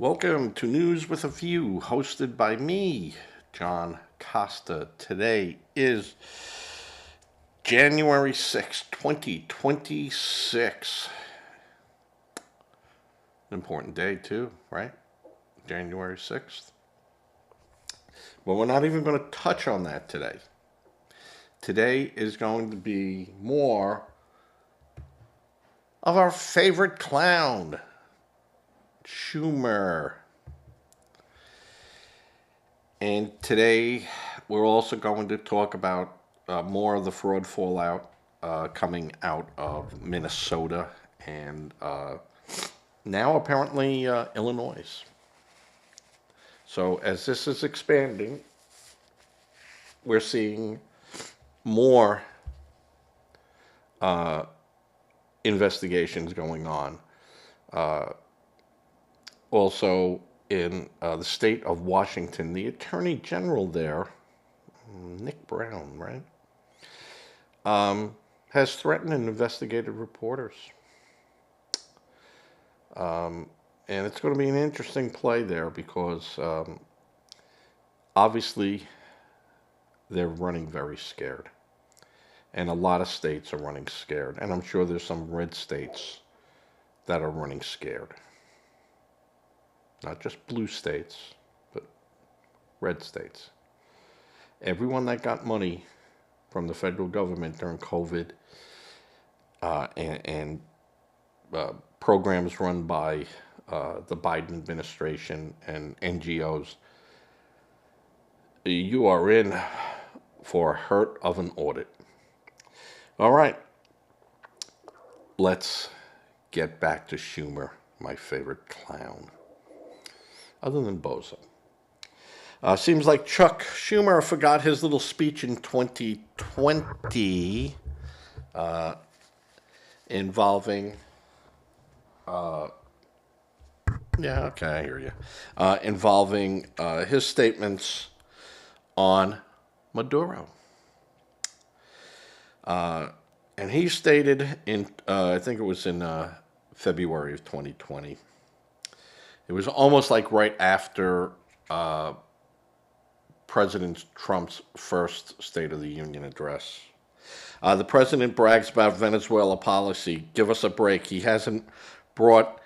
Welcome to News with a View, hosted by me, John Costa. Today is January 6th, 2026. An important day, too, right? January 6th. Well, we're not even going to touch on that today. Today is going to be more of our favorite clown, Schumer. And today we're also going to talk about more of the fraud fallout coming out of Minnesota and now apparently Illinois. So as this is expanding, we're seeing more investigations going on. Also, in the state of Washington, the Attorney General there, Nick Brown, right, has threatened and investigated reporters. And it's going to be an interesting play there because obviously they're running very scared. And a lot of states are running scared. And I'm sure there's some red states that are running scared. Not just blue states, but red states. Everyone that got money from the federal government during COVID and programs run by the Biden administration and NGOs, you are in for a hurt of an audit. All right, let's get back to Schumer, my favorite clown, other than Bozo. Seems like Chuck Schumer forgot his little speech in 2020 involving, I hear you, involving his statements on Maduro. And he stated in, I think it was in February of 2020, it was almost like right after President Trump's first State of the Union address. The president brags about Venezuela policy. Give us a break. He hasn't brought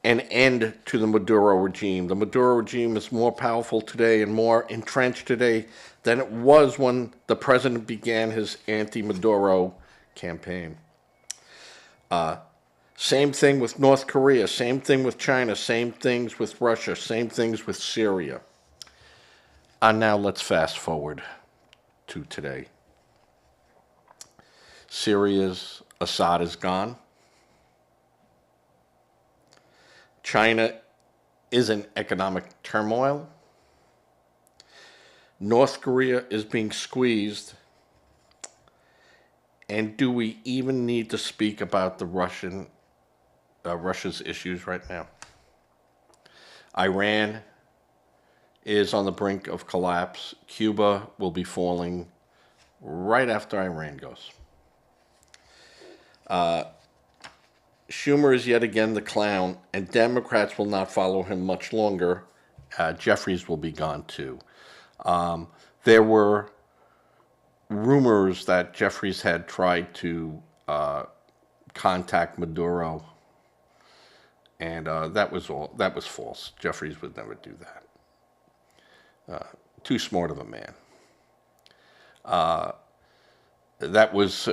an end to the Maduro regime. The Maduro regime is more powerful today and more entrenched today than it was when the president began his anti-Maduro campaign. Same thing with North Korea, same thing with China, same things with Russia, same things with Syria. Now let's fast forward to today. Syria's Assad is gone. China is in economic turmoil. North Korea is being squeezed. And do we even need to speak about the Russia's issues right now? Iran is on the brink of collapse. Cuba will be falling right after Iran goes. Schumer is yet again the clown, and Democrats will not follow him much longer. Jeffries will be gone too. There were rumors that Jeffries had tried to contact Maduro, and that was false. Jeffries would never do that. Too smart of a man. That was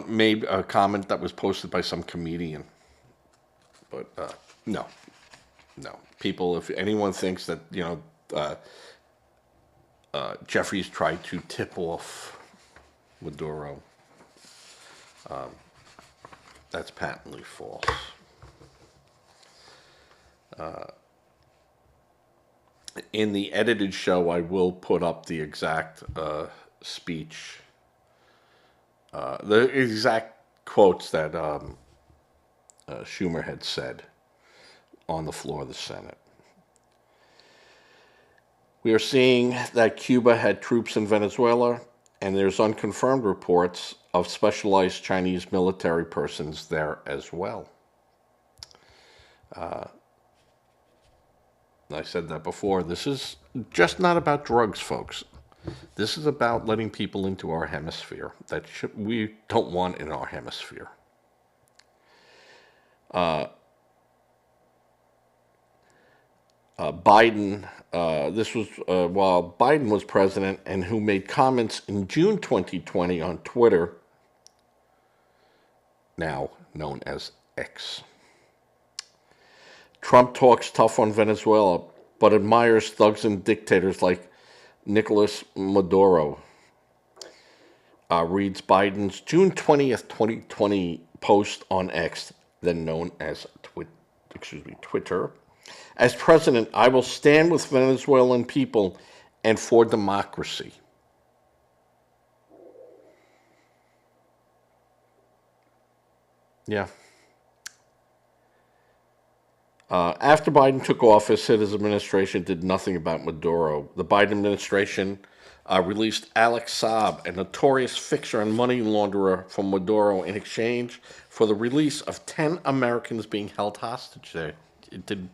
made a comment that was posted by some comedian. But no. People, if anyone thinks that, Jeffries tried to tip off Maduro, that's patently false. In the edited show, I will put up the exact speech, the exact quotes that Schumer had said on the floor of the Senate. We are seeing that Cuba had troops in Venezuela, and there's unconfirmed reports of specialized Chinese military persons there as well. I said that before. This is just not about drugs, folks. This is about letting people into our hemisphere that we don't want in our hemisphere. Biden, this was while Biden was president, and who made comments in June 2020 on Twitter, now known as X. Trump talks tough on Venezuela, but admires thugs and dictators like Nicolas Maduro. Reads Biden's June 20th, 2020 post on X, then known as Twitter. As president, I will stand with Venezuelan people and for democracy. Yeah. After Biden took office, his administration did nothing about Maduro. The Biden administration released Alex Saab, a notorious fixer and money launderer from Maduro, in exchange for the release of 10 Americans being held hostage there. Did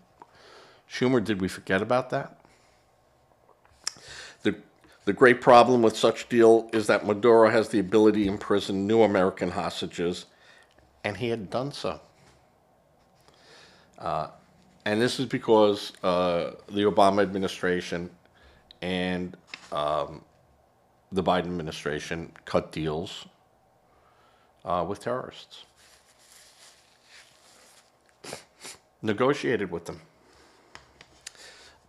Schumer, did we forget about that? The, the great problem with such deal is that Maduro has the ability to imprison new American hostages, and he had done so. And this is because the Obama administration and the Biden administration cut deals with terrorists, negotiated with them.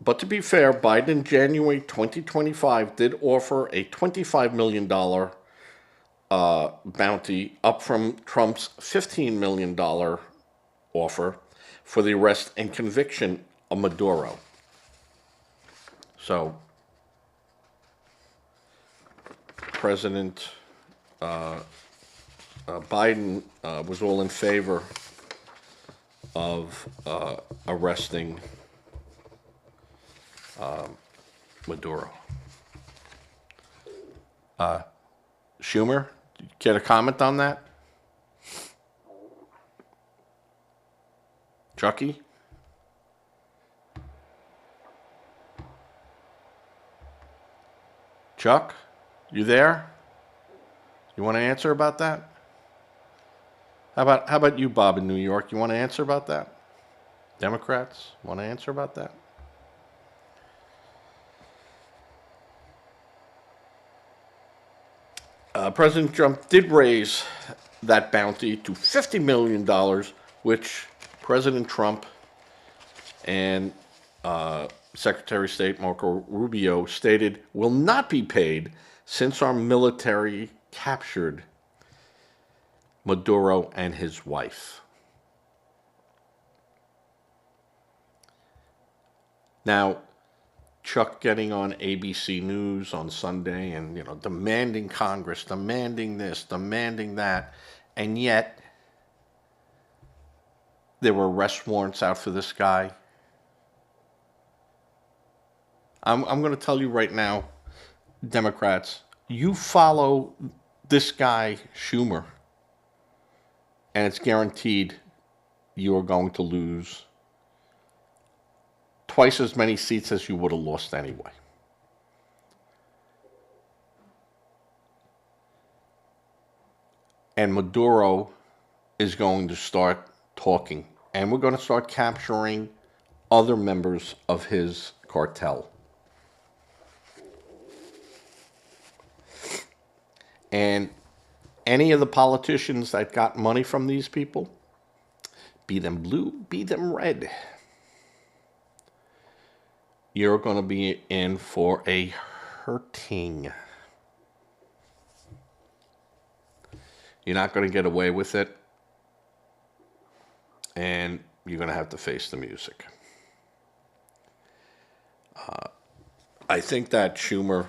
But to be fair, Biden in January 2025 did offer a $25 million bounty, up from Trump's $15 million offer for the arrest and conviction of Maduro. So, President Biden was all in favor of arresting Maduro. Schumer, get a comment on that? Chucky? Chuck, you there? You want to answer about that? How about you, Bob, in New York? You want to answer about that? Democrats want to answer about that? President Trump did raise that bounty to $50 million, which President Trump and Secretary of State Marco Rubio stated will not be paid since our military captured Maduro and his wife. Now, Chuck getting on ABC News on Sunday and, demanding Congress, demanding this, demanding that, and yet there were arrest warrants out for this guy. I'm going to tell you right now, Democrats, you follow this guy, Schumer, and it's guaranteed you are going to lose twice as many seats as you would have lost anyway. And Maduro is going to start talking, and we're going to start capturing other members of his cartel. And any of the politicians that got money from these people, be them blue, be them red, you're going to be in for a hurting. You're not going to get away with it, and you're going to have to face the music. I think that Schumer,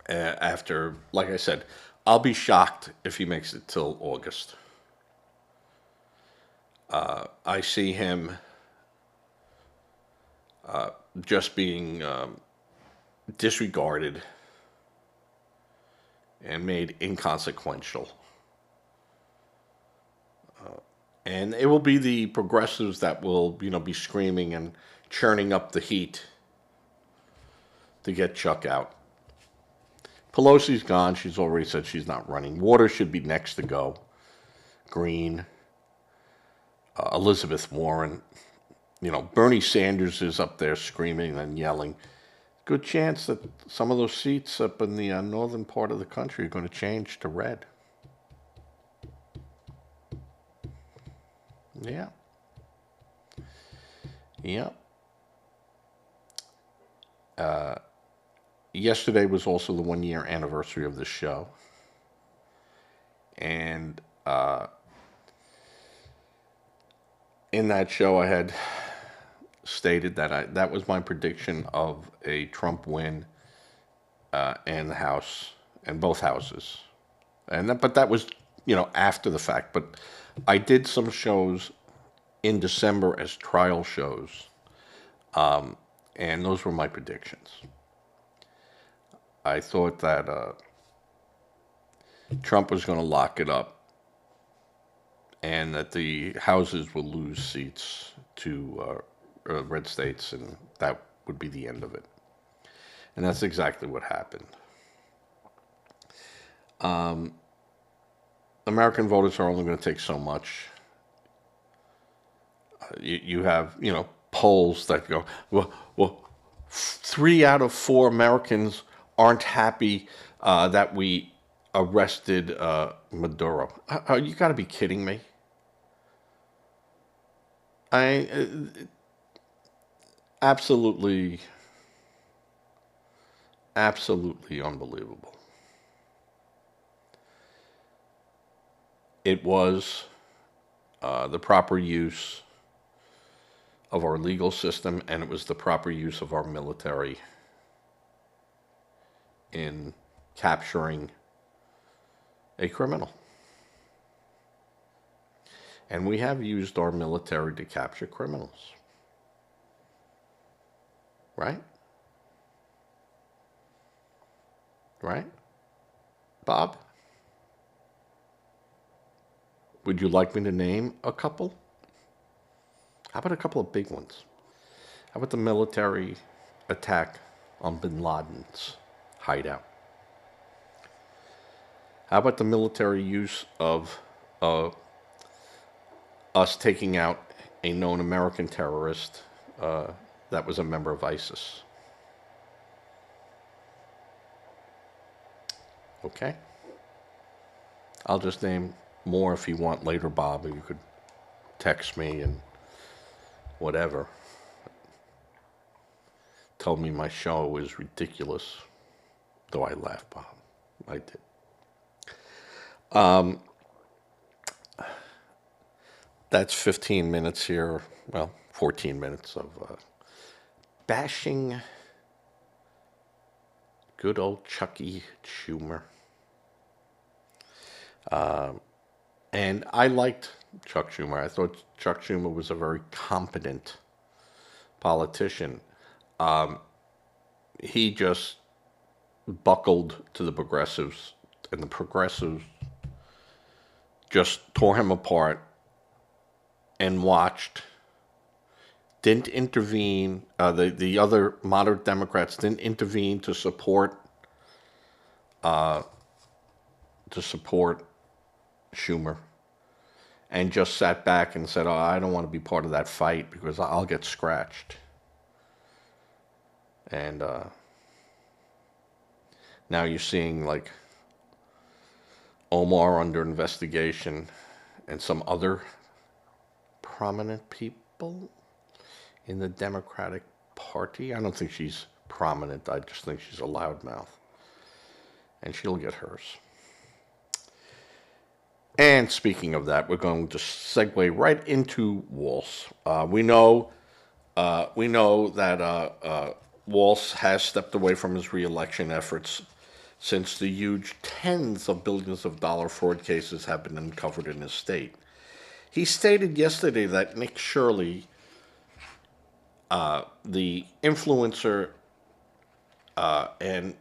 after, like I said, I'll be shocked if he makes it till August. I see him just being disregarded and made inconsequential. And it will be the progressives that will, be screaming and churning up the heat to get Chuck out. Pelosi's gone. She's already said she's not running. Waters should be next to go. Green, Elizabeth Warren. Bernie Sanders is up there screaming and yelling. Good chance that some of those seats up in the northern part of the country are going to change to red. Yeah. Yeah. Yesterday was also the 1 year anniversary of this show. And in that show, I had stated that that was my prediction of a Trump win in the House, and both houses. But that was, after the fact. But I did some shows in December as trial shows, and those were my predictions. I thought that Trump was going to lock it up, and that the houses will lose seats to red states, and that would be the end of it. And that's exactly what happened. American voters are only going to take so much. You have, polls that go, well, 3 out of 4 Americans aren't happy that we arrested Maduro. You got to be kidding me. Absolutely unbelievable. It was the proper use of our legal system, and it was the proper use of our military in capturing a criminal. And we have used our military to capture criminals. Right? Right? Bob? Would you like me to name a couple? How about a couple of big ones? How about the military attack on bin Laden's hideout? How about the military use of us taking out a known American terrorist that was a member of ISIS? Okay? I'll just name more if you want later, Bob, or you could text me and whatever. Tell me my show is ridiculous. Though I laugh, Bob. I did. That's 15 minutes here. Well, 14 minutes of bashing good old Chucky Schumer. And I liked Chuck Schumer. I thought Chuck Schumer was a very competent politician. He just buckled to the progressives, and the progressives just tore him apart and watched. Didn't intervene. The other moderate Democrats didn't intervene to support Schumer, and just sat back and said, "Oh, I don't want to be part of that fight because I'll get scratched." And now you're seeing like Omar under investigation and some other prominent people in the Democratic Party. I don't think she's prominent. I just think she's a loudmouth. And she'll get hers. And speaking of that, we're going to segue right into Walz. We know that Walz has stepped away from his re-election efforts since the huge tens of billions of dollar fraud cases have been uncovered in his state. He stated yesterday that Nick Shirley, the influencer and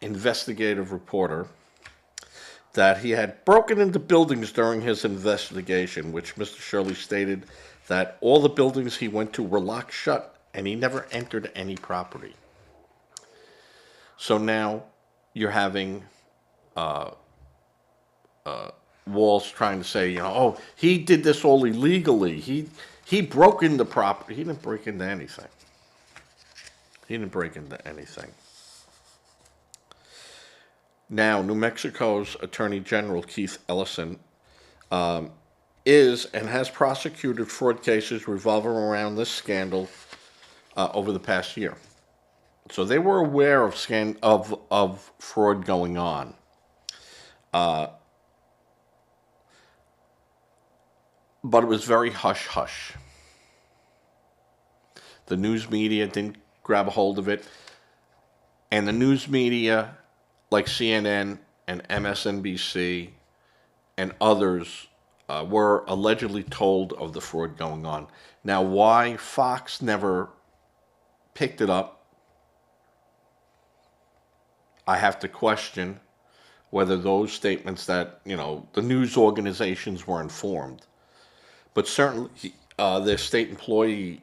investigative reporter, that he had broken into buildings during his investigation, which Mr. Shirley stated that all the buildings he went to were locked shut and he never entered any property. So now you're having Walls trying to say, oh, he did this all illegally. He broke into property. He didn't break into anything. He didn't break into anything. Now, New Mexico's Attorney General, Keith Ellison, is and has prosecuted fraud cases revolving around this scandal over the past year. So they were aware of fraud going on. But it was very hush-hush. The news media didn't grab a hold of it. And the news media, like CNN and MSNBC and others, were allegedly told of the fraud going on. Now, why Fox never picked it up, I have to question whether those statements that, the news organizations were informed. But certainly, their state employee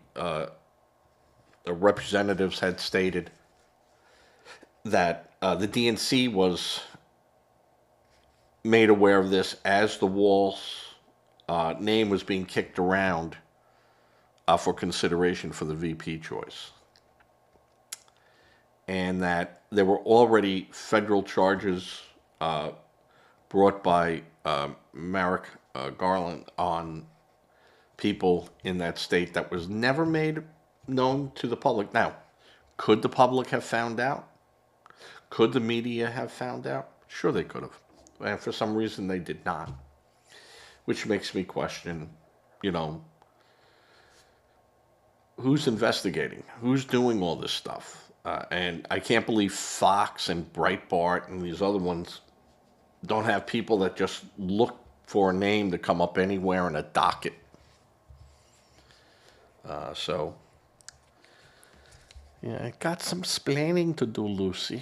representatives had stated that the DNC was made aware of this as the Walls name was being kicked around for consideration for the VP choice. And that there were already federal charges brought by Merrick Garland on people in that state that was never made known to the public. Now, could the public have found out? Could the media have found out? Sure, they could have. And for some reason, they did not. Which makes me question, who's investigating? Who's doing all this stuff? And I can't believe Fox and Breitbart and these other ones don't have people that just look for a name to come up anywhere in a docket. I got some splaining to do, Lucy.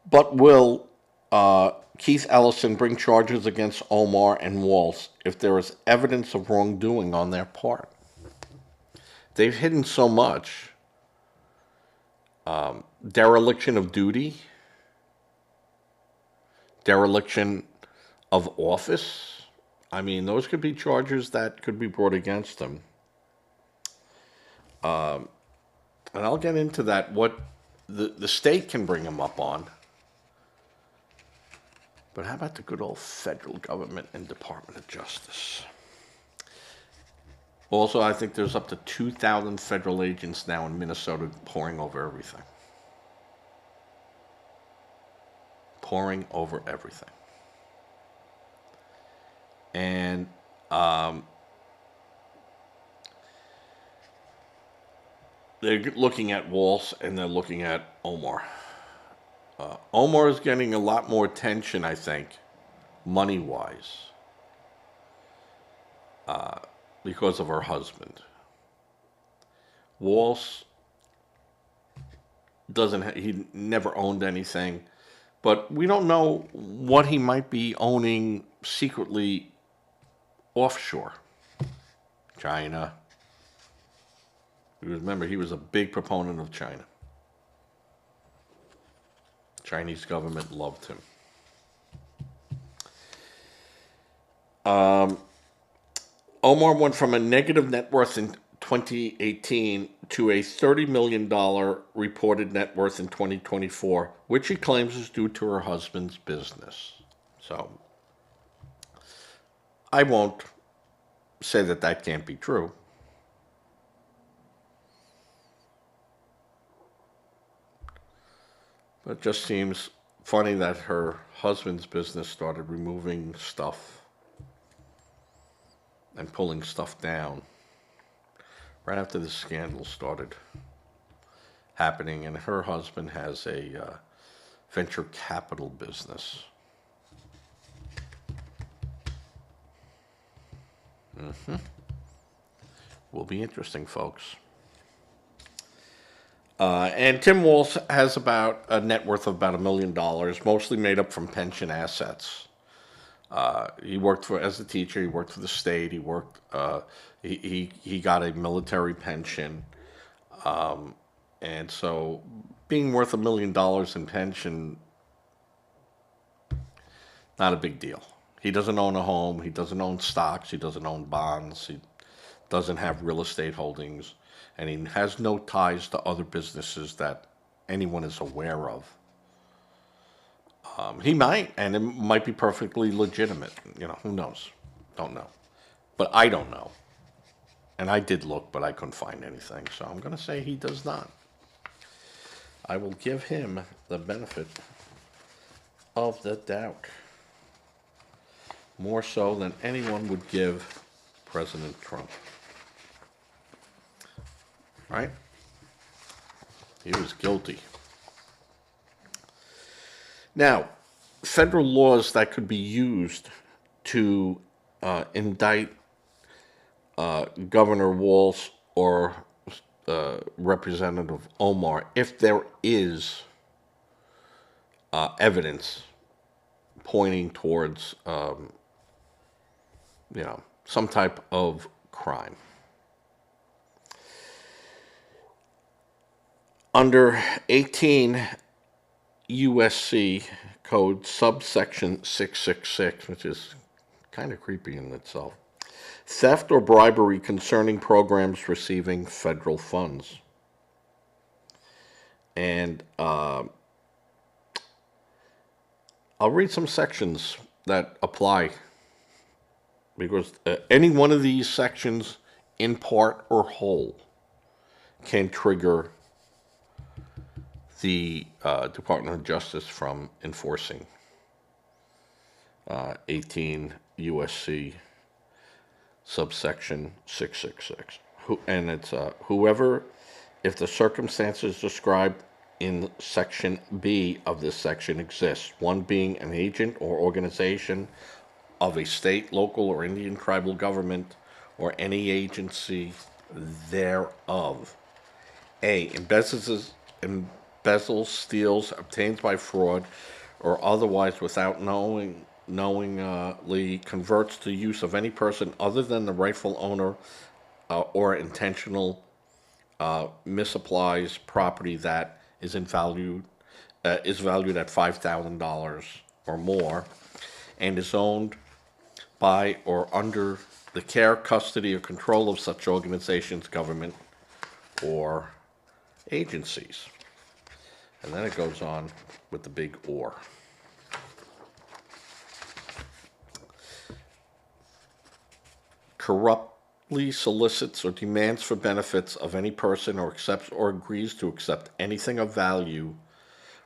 But will Keith Ellison bring charges against Omar and Walls if there is evidence of wrongdoing on their part? They've hidden so much. Dereliction of duty, dereliction of office. I mean, those could be charges that could be brought against them. And I'll get into that, what the state can bring them up on. But how about the good old federal government and Department of Justice? Also, I think there's up to 2,000 federal agents now in Minnesota poring over everything. Poring over everything. And they're looking at Walsh and they're looking at Omar. Omar is getting a lot more attention, I think, money-wise, because of her husband. Walsh he never owned anything, but we don't know what he might be owning secretly offshore. China. Remember, he was a big proponent of China. Chinese government loved him. Omar went from a negative net worth in 2018 to a $30 million reported net worth in 2024, which he claims is due to her husband's business. So, I won't say that can't be true. But it just seems funny that her husband's business started removing stuff and pulling stuff down right after the scandal started happening. And her husband has a venture capital business. Will be interesting, folks. And Tim Walz has about a net worth of about $1 million, mostly made up from pension assets. He worked for as a teacher. He worked for the state. He worked. He got a military pension, and so being worth $1 million in pension, not a big deal. He doesn't own a home. He doesn't own stocks. He doesn't own bonds. He doesn't have real estate holdings, and he has no ties to other businesses that anyone is aware of. He might, and it might be perfectly legitimate. Who knows? Don't know. But I don't know. And I did look, but I couldn't find anything. So I'm going to say he does not. I will give him the benefit of the doubt. More so than anyone would give President Trump. Right? He was guilty. Now, federal laws that could be used to indict Governor Walz or Representative Omar, if there is evidence pointing towards, some type of crime. Under 18 USC code subsection 666, which is kind of creepy in itself, theft or bribery concerning programs receiving federal funds. And I'll read some sections that apply, because any one of these sections, in part or whole, can trigger the Department of Justice from enforcing 18 USC subsection 666. And it's whoever, if the circumstances described in section B of this section exists, one being an agent or organization of a state, local, or Indian tribal government, or any agency thereof. A, embezzles, steals, obtains by fraud, or otherwise without knowingly converts the use of any person other than the rightful owner, or intentional misapplies property that is valued at $5,000 or more, and is owned by or under the care, custody, or control of such organizations, government, or agencies. And then it goes on with the big or. Corruptly solicits or demands for benefits of any person, or accepts or agrees to accept anything of value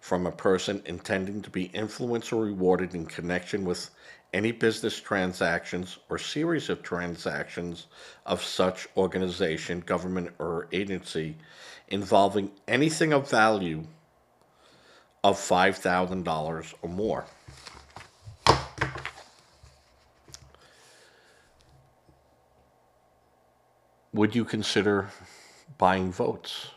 from a person intending to be influenced or rewarded in connection with any business transactions or series of transactions of such organization, government, or agency involving anything of value of $5,000 or more. Would you consider buying votes?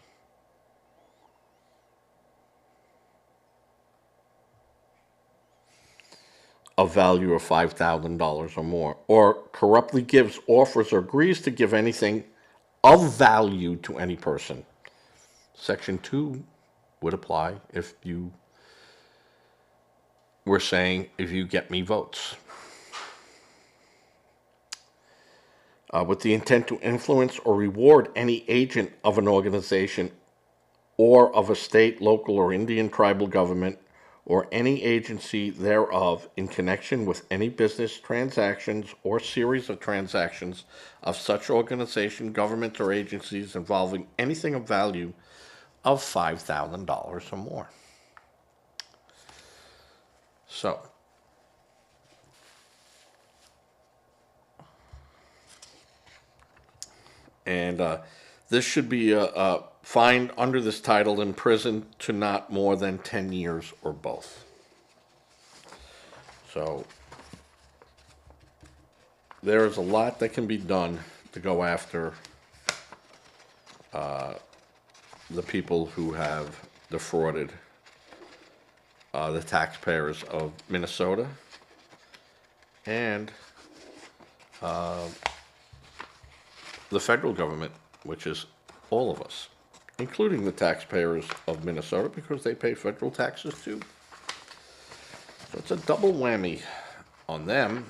Of value of $5,000 or more, or corruptly gives, offers, or agrees to give anything of value to any person. Section 2 would apply if you were saying, if you get me votes. With the intent to influence or reward any agent of an organization or of a state, local, or Indian tribal government, or any agency thereof in connection with any business transactions or series of transactions of such organization, government, or agencies involving anything of value of $5,000 or more. So, and this should be fined under this title, imprisoned to not more than 10 years or both. So there is a lot that can be done to go after the people who have defrauded the taxpayers of Minnesota and the federal government, which is all of us, including the taxpayers of Minnesota, because they pay federal taxes too. So it's a double whammy on them.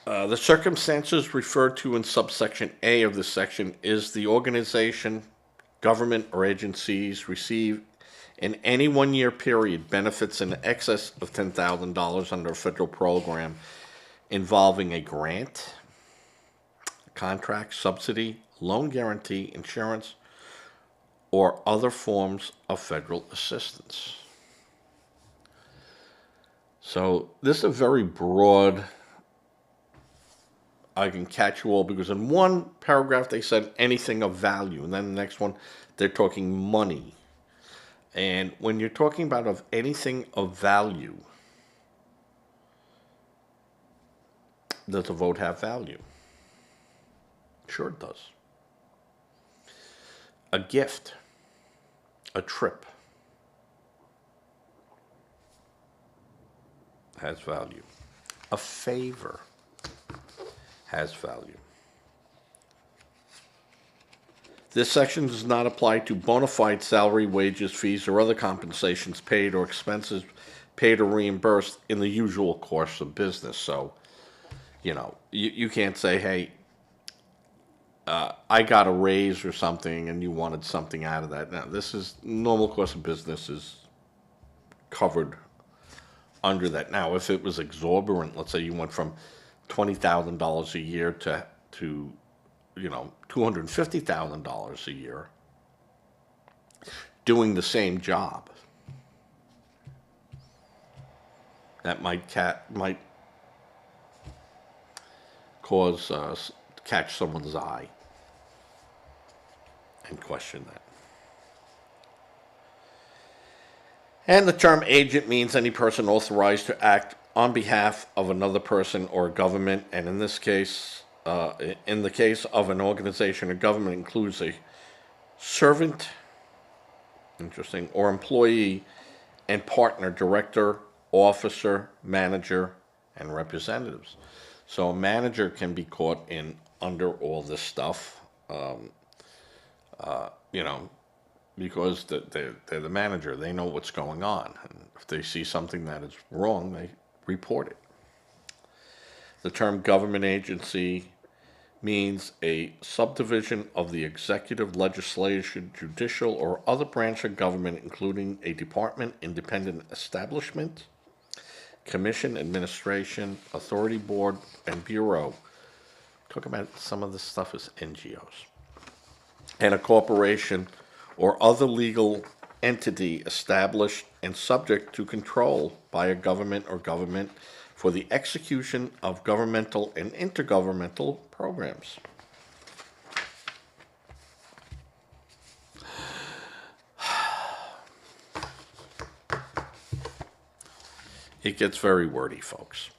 The circumstances referred to in subsection A of this section is the organization, government, or agencies receive in any 1 year period benefits in excess of $10,000 under a federal program involving a grant, contract, subsidy, loan guarantee, insurance, or other forms of federal assistance. So this is a very broad, I can catch you all, because in one paragraph they said anything of value, and then the next one they're talking money. And when you're talking about of anything of value, does a vote have value? Sure it does. A gift, a trip, has value. A favor has value. This section does not apply to bona fide salary, wages, fees, or other compensations paid or expenses paid or reimbursed in the usual course of business. So, you can't say, hey, I got a raise or something and you wanted something out of that. Now, this is normal course of business is covered under that. Now, if it was exorbitant, let's say you went from $20,000 a year to $250,000 a year doing the same job, that might cause catch someone's eye and question that. And the term agent means any person authorized to act on behalf of another person or government, and in this case, in the case of an organization or government, includes a servant, interesting, or employee and partner, director, officer, manager, and representatives. So a manager can be caught in under all this stuff, because they're the manager. They know what's going on. And if they see something that is wrong, they report it. The term government agency means a subdivision of the executive, legislative, judicial, or other branch of government, including a department, independent establishment, commission, administration, authority, board, and bureau. Talk about some of this stuff as NGOs. And a corporation or other legal entity established and subject to control by a government or government for the execution of governmental and intergovernmental programs. It gets very wordy, folks.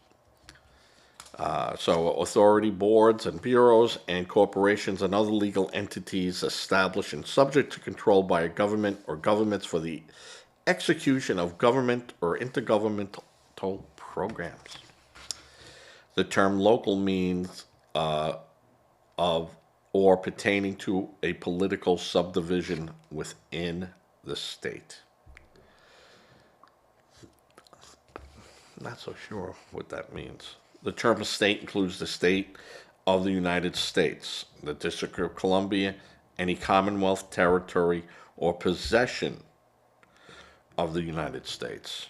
So authority, boards, and bureaus, and corporations and other legal entities established and subject to control by a government or governments for the execution of government or intergovernmental programs. The term local means of or pertaining to a political subdivision within the state. Not so sure what that means. The term state includes the state of the United States, the District of Columbia, any Commonwealth, territory, or possession of the United States.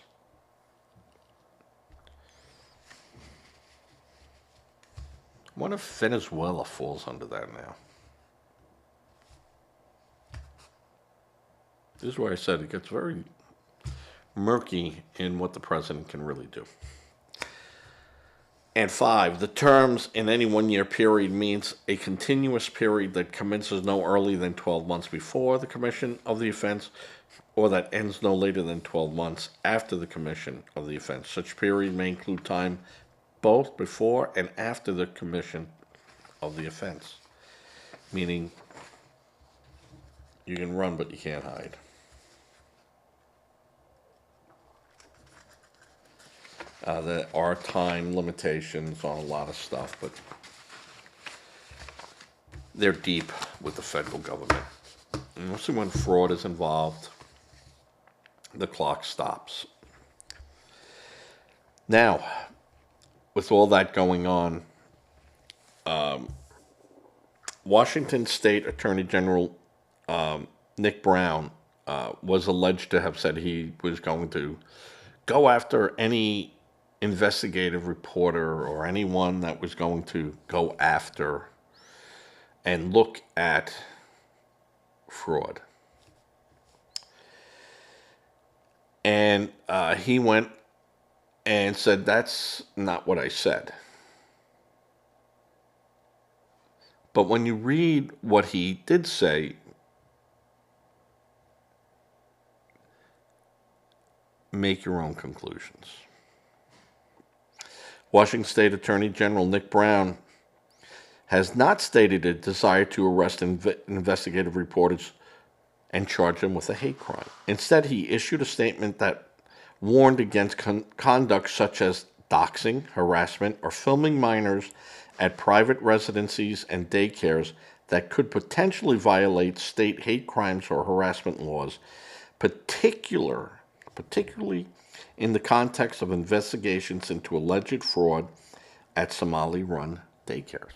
I wonder if Venezuela falls under that now. This is where I said it gets very murky in what the president can really do. And 5, the terms in any 1 year period means a continuous period that commences no earlier than 12 months before the commission of the offense, or that ends no later than 12 months after the commission of the offense. Such period may include time both before and after the commission of the offense. Meaning, you can run, but you can't hide. There are time limitations on a lot of stuff, but they're deep with the federal government. And mostly when fraud is involved, the clock stops. Now, with all that going on, Washington State Attorney General Nick Brown was alleged to have said he was going to go after any investigative reporter or anyone that was going to go after and look at fraud. And he went and said, that's not what I said. But when you read what he did say, make your own conclusions. Washington State Attorney General Nick Brown has not stated a desire to arrest investigative reporters and charge them with a hate crime. Instead, he issued a statement that warned against conduct such as doxing, harassment, or filming minors at private residencies and daycares that could potentially violate state hate crimes or harassment laws, particularly in the context of investigations into alleged fraud at Somali-run daycares.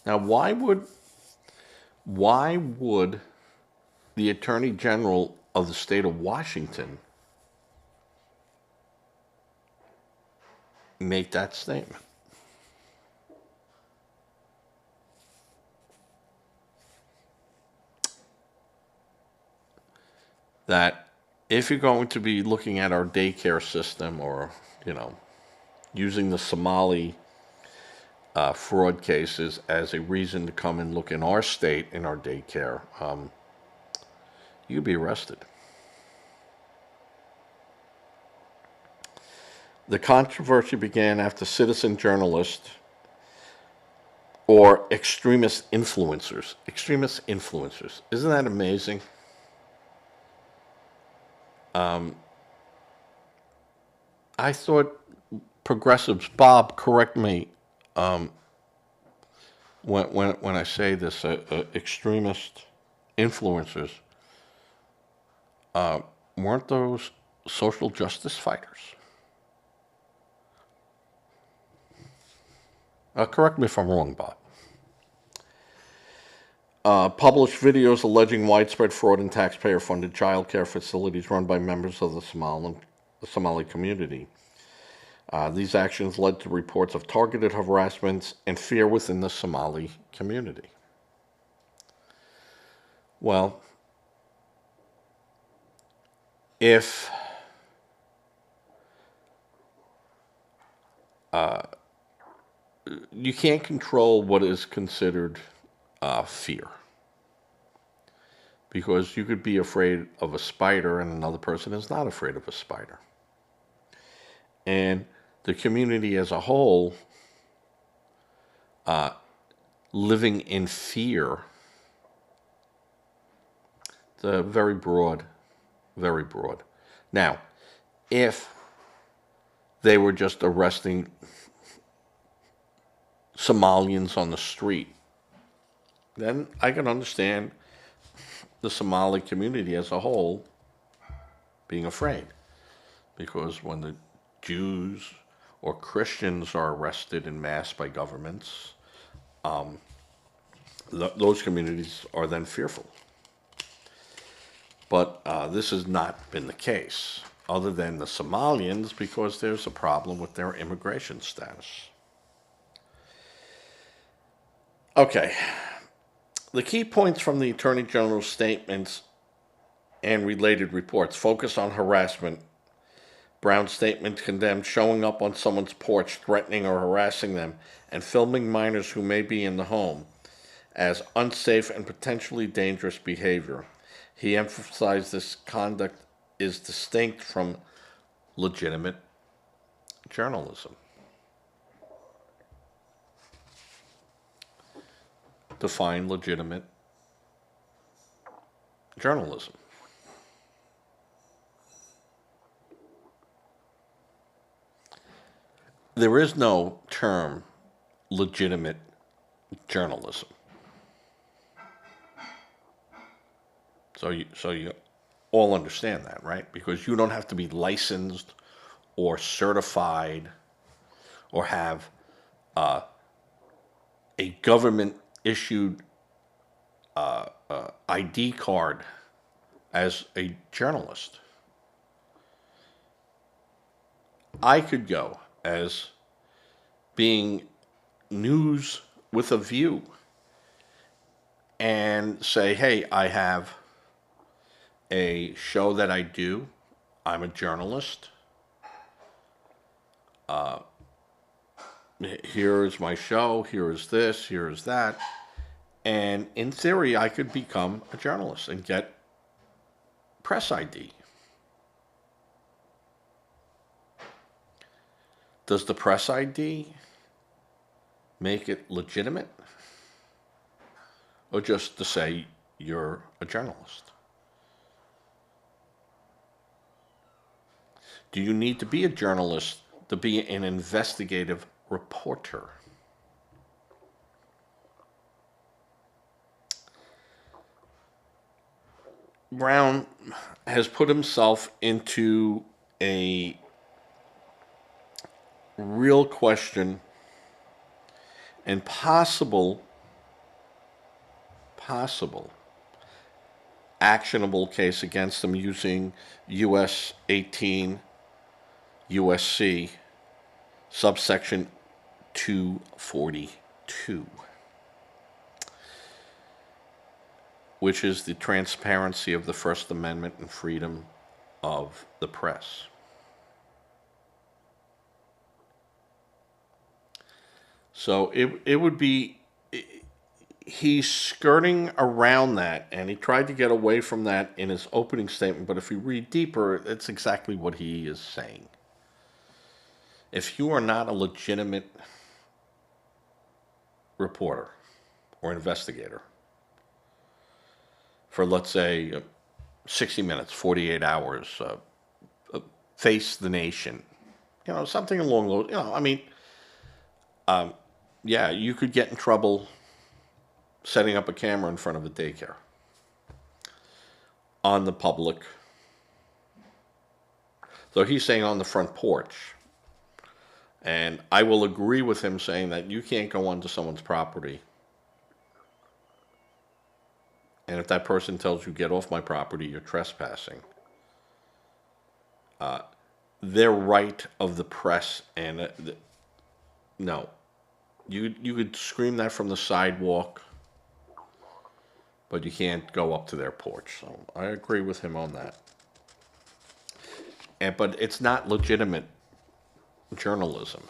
Now, why would the Attorney General of the state of Washington make that statement? That if you're going to be looking at our daycare system or, using the Somali fraud cases as a reason to come and look in our state, in our daycare, you'd be arrested. The controversy began after citizen journalists or extremist influencers. Isn't that amazing? I thought progressives, Bob, correct me when I say this, extremist influencers, weren't those social justice fighters? Correct me if I'm wrong, Bob. Published videos alleging widespread fraud in taxpayer-funded child care facilities run by members of the Somali community. These actions led to reports of targeted harassments and fear within the Somali community. Well, if you can't control what is considered fear, because you could be afraid of a spider and another person is not afraid of a spider. And the community as a whole, living in fear, it's very broad, very broad. Now, if they were just arresting Somalians on the street, then I can understand the Somali community as a whole being afraid. Because when the Jews or Christians are arrested en masse by governments, those communities are then fearful. But this has not been the case, other than the Somalians, because there's a problem with their immigration status. Okay. The key points from the Attorney General's statements and related reports focus on harassment. Brown's statement condemned showing up on someone's porch, threatening or harassing them, and filming minors who may be in the home as unsafe and potentially dangerous behavior. He emphasized this conduct is distinct from legitimate journalism. define legitimate journalism. There is no term legitimate journalism. So you all understand that, right? Because you don't have to be licensed or certified or have a government issued ID card as a journalist. I could go as being news with a view and say, hey, I have a show that I do. I'm a journalist. Here is my show. Here is this. Here is that. And in theory, I could become a journalist and get press ID. Does the press ID make it legitimate? Or just to say you're a journalist? Do you need to be a journalist to be an investigative reporter? Brown has put himself into a real question and possible actionable case against him using US 18 USC subsection 242, which is the transparency of the First Amendment and freedom of the press. So it would be, he's skirting around that, and he tried to get away from that in his opening statement, but if you read deeper, it's exactly what he is saying. If you are not a legitimate reporter or investigator for, let's say, 60 minutes, 48 hours, face the nation, something along those, yeah, you could get in trouble setting up a camera in front of a daycare on the public. So he's saying on the front porch. And I will agree with him saying that you can't go onto someone's property. And if that person tells you, get off my property, you're trespassing. Their right of the press, and no. You could scream that from the sidewalk, but you can't go up to their porch. So I agree with him on that. But it's not legitimate journalism.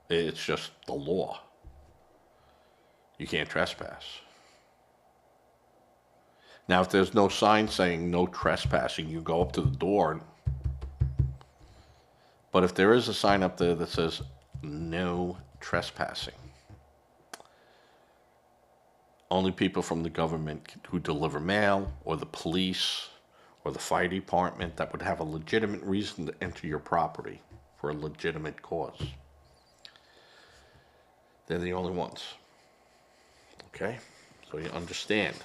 It's just the law. You can't trespass. Now, if there's no sign saying no trespassing, you go up to the door. But if there is a sign up there that says no trespassing, only people from the government who deliver mail, or the police, or the fire department that would have a legitimate reason to enter your property for a legitimate cause. They're the only ones. Okay? So you understand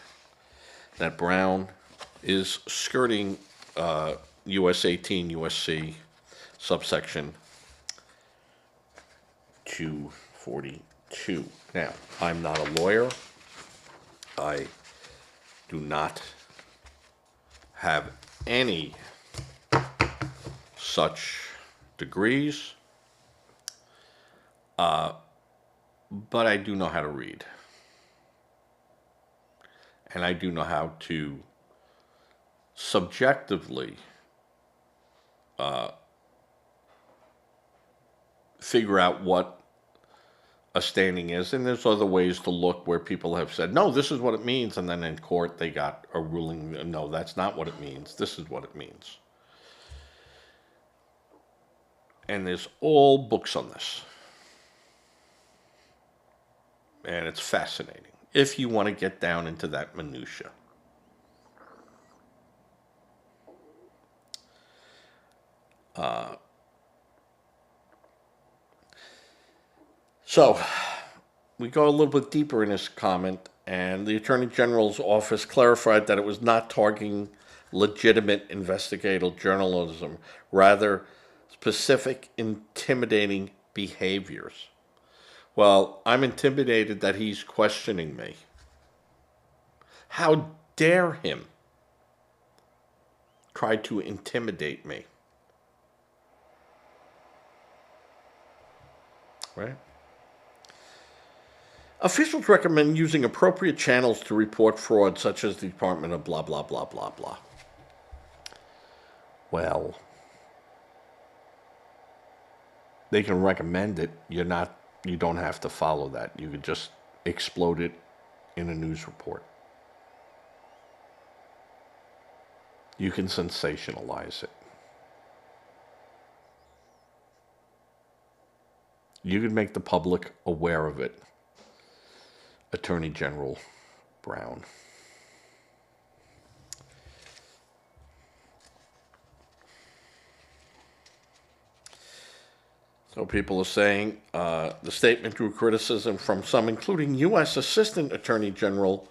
that Brown is skirting US 18 USC subsection 242. Now, I'm not a lawyer. I do not have any such degrees, but I do know how to read. And I do know how to subjectively figure out what a standing is. And there's other ways to look where people have said, no, this is what it means. And then in court, they got a ruling, no, that's not what it means. This is what it means. And there's all books on this. And it's fascinating. if you want to get down into that minutia. So, we go a little bit deeper in this comment, and the Attorney General's office clarified that it was not targeting legitimate investigative journalism, rather, specific intimidating behaviors. Well, I'm intimidated that he's questioning me. How dare him try to intimidate me? Right? Officials recommend using appropriate channels to report fraud, such as the Department of blah, blah, blah, blah, blah. Well, they can recommend it. You don't have to follow that. You could just explode it in a news report. You can sensationalize it. You can make the public aware of it. Attorney General Brown. So people are saying the statement drew criticism from some, including U.S. Assistant Attorney General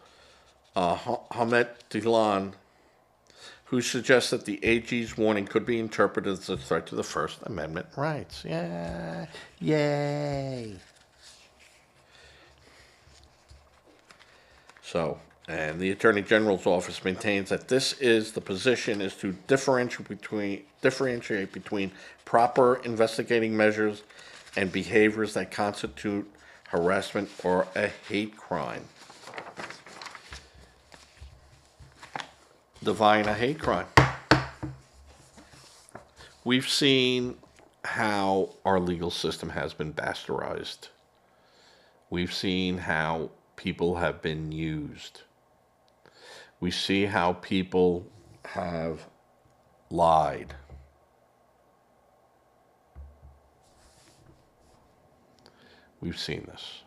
Hamet Dilan, who suggests that the AG's warning could be interpreted as a threat to the First Amendment rights. Yeah, yay. So, and the Attorney General's office maintains that the position is to differentiate between proper investigating measures and behaviors that constitute harassment or a hate crime. Define a hate crime. We've seen how our legal system has been bastardized. We've seen how people have been used. We see how people have lied. We've seen this.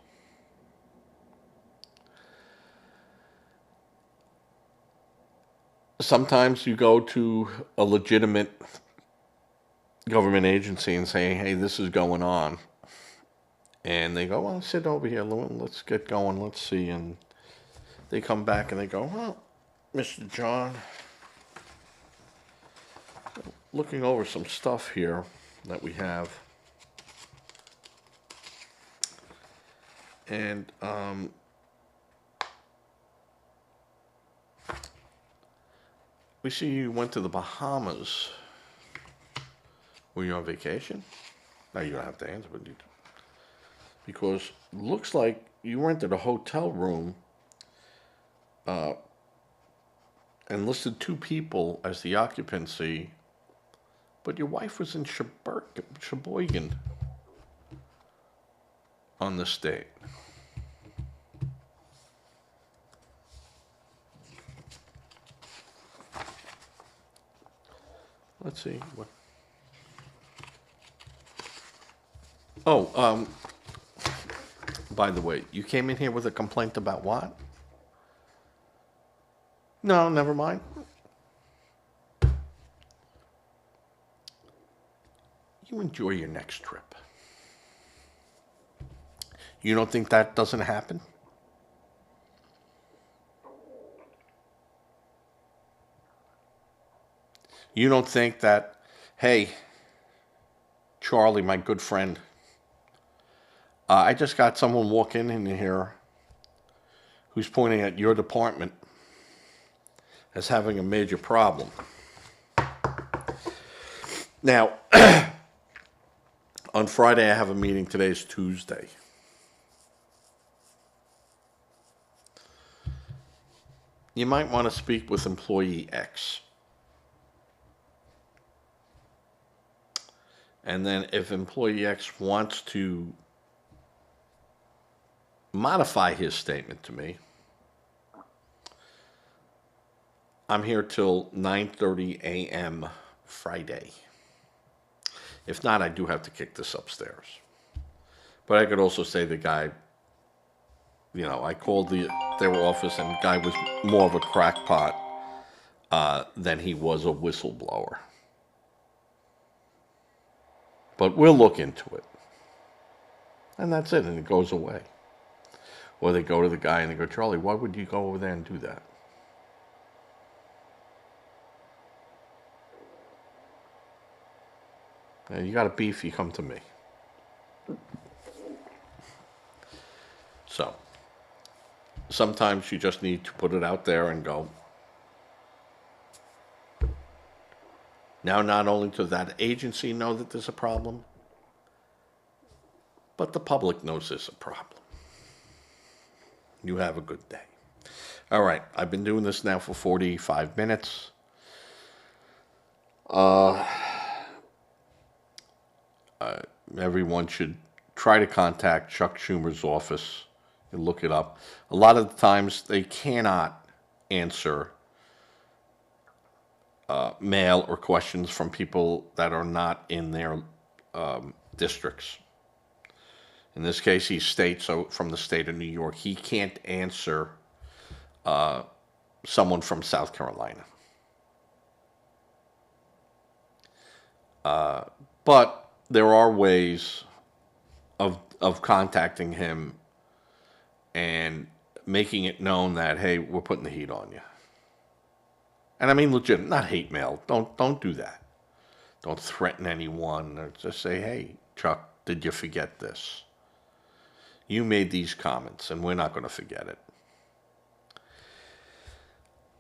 Sometimes you go to a legitimate government agency and say, hey, this is going on. And they go, well, sit over here, let's get going, let's see. And they come back and they go, well, Mr. John, looking over some stuff here that we have. And we see you went to the Bahamas. Were you on vacation? No, you don't have to answer, but you do. Because it looks like you rented a hotel room and listed 2 people as the occupancy, but your wife was in Sheboygan on this date. Let's see. Oh, by the way, you came in here with a complaint about what? No, never mind. You enjoy your next trip. You don't think that doesn't happen? You don't think that, hey, Charlie, my good friend, I just got someone walking in here who's pointing at your department as having a major problem. Now, on Friday I have a meeting. Today's Tuesday. You might want to speak with employee X. And then if employee X wants to modify his statement to me, I'm here till 9:30 a.m. Friday. If not, I do have to kick this upstairs. But I could also say the guy I called their office, and the guy was more of a crackpot than he was a whistleblower. But we'll look into it. And that's it, and it goes away. Or they go to the guy and they go, Charlie, why would you go over there and do that? And you got a beef, you come to me. So sometimes you just need to put it out there and go. Now, not only does that agency know that there's a problem, but the public knows there's a problem. You have a good day. All right, I've been doing this now for 45 minutes. Everyone should try to contact Chuck Schumer's office and look it up. A lot of the times they cannot answer mail or questions from people that are not in their districts. In this case, he's from the state of New York. He can't answer someone from South Carolina. But there are ways of contacting him and making it known that, hey, we're putting the heat on you. And I mean legit, not hate mail. Don't do that. Don't threaten anyone, or just say, hey, Chuck, did you forget this? You made these comments, and we're not going to forget it.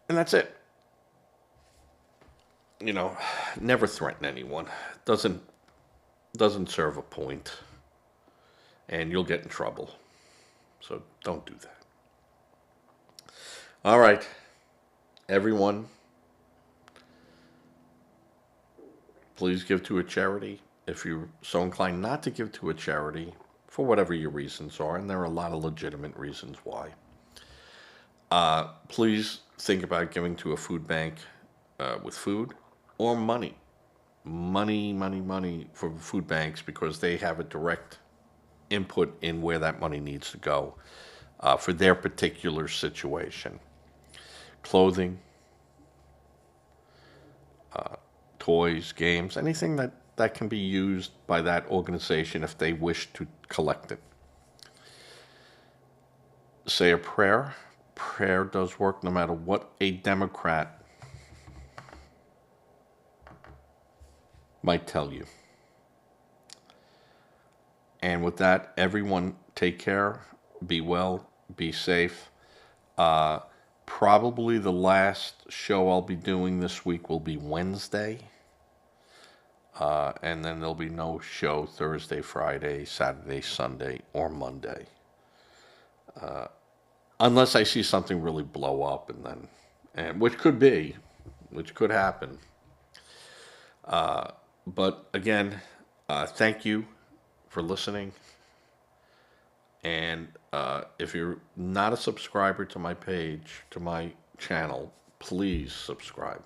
And that's it. Never threaten anyone. Doesn't serve a point, and you'll get in trouble. So don't do that. All right, everyone, please give to a charity. If you're so inclined not to give to a charity, for whatever your reasons are, and there are a lot of legitimate reasons why, please think about giving to a food bank with food or money. Money for food banks, because they have a direct input in where that money needs to go for their particular situation. Clothing, toys, games, anything that can be used by that organization if they wish to collect it. Say a prayer. Prayer does work no matter what a Democrat might tell you. And with that, everyone, take care, be well, be safe. Probably the last show I'll be doing this week will be Wednesday. And then there'll be no show Thursday, Friday, Saturday, Sunday, or Monday. Unless I see something really blow up, which could happen. But again, thank you for listening. And if you're not a subscriber to my page, to my channel, please subscribe.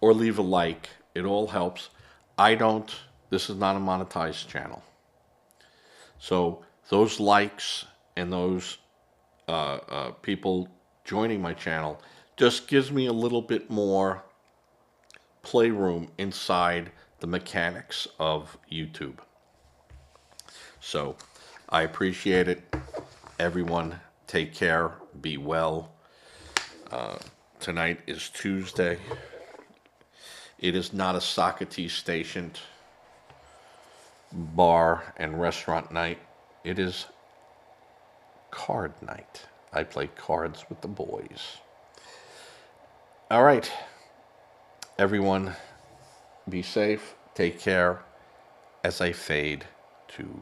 Or leave a like. It all helps. This is not a monetized channel. So those likes and those people joining my channel just gives me a little bit more playroom inside the mechanics of YouTube. So I appreciate it. Everyone, take care. Be well. Tonight is Tuesday. It is not a Socrates stationed bar and restaurant night. It is card night. I play cards with the boys. All right. Everyone, be safe. Take care as I fade to